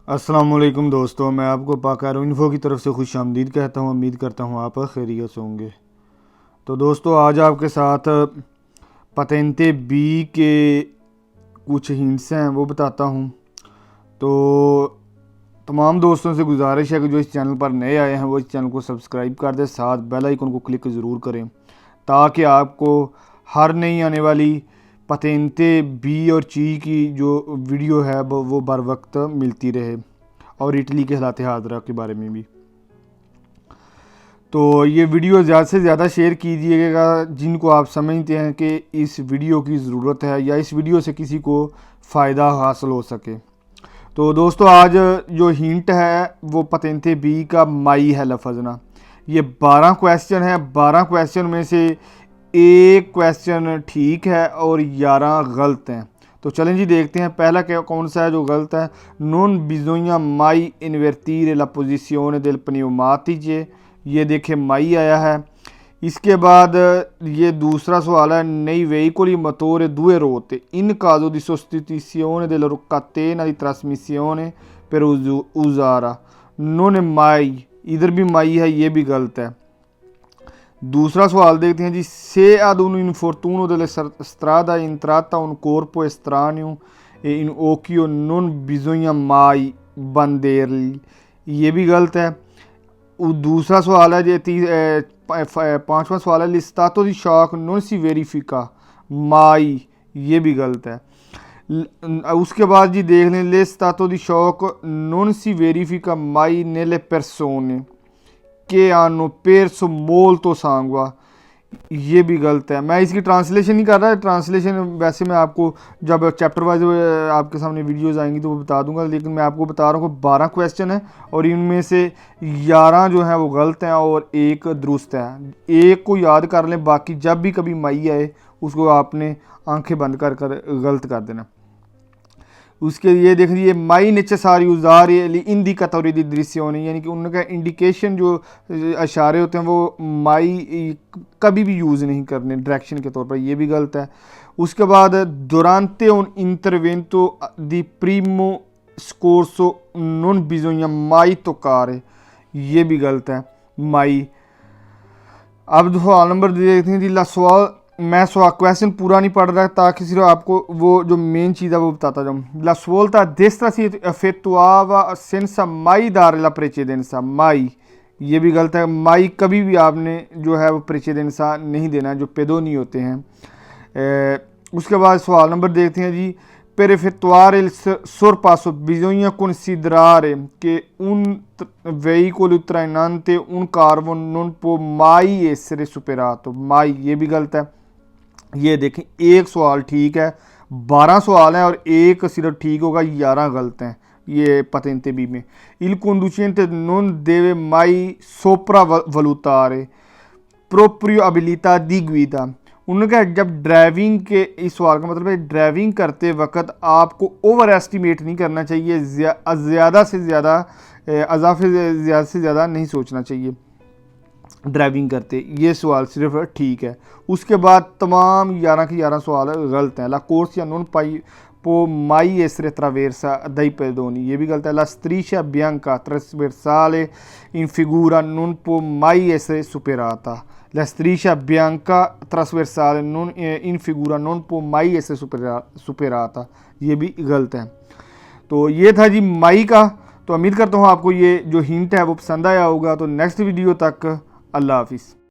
अस्सलामुअलैकुम दोस्तों, मैं आपको पाकर इन्फो की तरफ से खुश आमदीद कहता हूँ। उम्मीद करता हूँ आप खैरियत से होंगे। तो दोस्तों, आज आपके साथ पतेंते बी के कुछ हिंट्स हैं वो बताता हूँ। तो तमाम दोस्तों से गुजारिश है कि जो इस चैनल पर नए आए हैं वो इस चैनल को सब्सक्राइब कर दें, साथ बेल आइकन को क्लिक ज़रूर करें ताकि आपको हर नई आने वाली पतेंते बी और ची की जो वीडियो है वो बर वक्त मिलती रहे, और इटली के हालात हाज़रा के बारे में भी। तो ये वीडियो ज़्यादा से ज़्यादा शेयर कीजिएगा जिनको आप समझते हैं कि इस वीडियो की ज़रूरत है या इस वीडियो से किसी को फ़ायदा हासिल हो सके। तो दोस्तों, आज जो हिंट है वो पतेंते बी का माई है लफ्ज़ ना। ये 12 क्वेश्चन है। 12 क्वेश्चन में से एक क्वेश्चन ठीक है और 11 गलत हैं। तो चलें जी, देखते हैं पहला क्या कौन सा है जो गलत है। नॉन बिजोइया माई इन्वर्टीरे ला पोजिशिone del pneumatici। ये देखें माई आया है। इसके बाद ये दूसरा सवाल है, नई veicoli motore due rotte in caso di sostituzione della catena di trasmissione per usare non è mai। इधर भी माई है, ये भी गलत है। दूसरा सवाल देखते हैं जी, से ad un infortunio delle strada entrata un corpo estraneo e in occhio non bisogna mai banderli। ये भी गलत है। दूसरा सवाल है जी, पांचवा सवाल है, लिस्तातो दी shock non si verifica mai। ये भी गलत है। उसके बाद जी देख लें, लिस्तातो दी shock non si verifica mai nelle persone के hanno perso molto sangue। ये भी गलत है। मैं इसकी ट्रांसलेशन नहीं कर रहा। ट्रांसलेशन वैसे मैं आपको जब चैप्टर वाइज आपके सामने वीडियोस आएंगी तो वो बता दूंगा, लेकिन मैं आपको बता रहा हूँ कि 12 क्वेश्चन है और इनमें से 11 जो हैं वो गलत हैं और एक दुरुस्त है। एक को याद कर लें, बाकी जब भी कभी मई आए उसको आपने आंखें बंद कर गलत कर देना। उसके ये देख लीजिए, माई नेचेसारी उजार इंडिकेटोरी दी दृश्यों, यानी कि उनका इंडिकेशन जो इशारे होते हैं वो माई कभी भी यूज़ नहीं करने डायरेक्शन के तौर पर। ये भी गलत है। उसके बाद दुरांते उन इंटरवेंटो दी प्रीमो स्कोर्सो नॉन बिजोया माई तो कार। ये भी गलत है माई। अब सवाल नंबर देखते हैं जी, सवाल मैं क्वेश्चन पूरा नहीं पढ़ रहा ताकि सिर्फ आपको वो जो मेन चीज़ है वो बताता जाऊँ। La svolta a destra si effettuava senza mai dare la precedenza mai। ये भी गलत है। माई कभी भी आपने जो है वो प्रेसिडेंसा नहीं देना है, जो पेदोनी होते हैं। उसके बाद सवाल नंबर देखते हैं जी, per effettuare il sorpasso bisogna considerare che un veicolo trainante un carro non può mai essere superato mai। ये भी गलत है। ये देखें, एक सवाल ठीक है, 12 सवाल हैं और एक सिर्फ ठीक होगा, 11 गलत हैं। ये पतेंते बी में il conducente non deve mai sopravvalutare proprio abilità di guida। उन्होंने कहा जब ड्राइविंग के, इस सवाल का मतलब है ड्राइविंग करते वक्त आपको ओवर एस्टिमेट नहीं करना चाहिए, ज़्यादा से ज़्यादा अजाफे ज़्यादा से ज़्यादा नहीं सोचना चाहिए ड्राइविंग करते। ये सवाल सिर्फ ठीक है। उसके बाद तमाम 11 के 11 सवाल गलत हैं। ला कोर्सिया नॉन पाई पो माई एसरे ट्रावेर्सा दई पेदोनी। ये भी गलत है। ला स्त्रीशा बियांका ट्रांसवर्साले इन फिगूरा नॉन पो माई एसरे सुपेराता। La striscia bianca trasversale non in figura non può mai essere superata। ये भी गलत है। तो ये था जी माई का। तो उम्मीद करता हूँ आपको ये जो हिंट है वो पसंद आया होगा। तो नेक्स्ट वीडियो तक अल्लाह हाफिज़।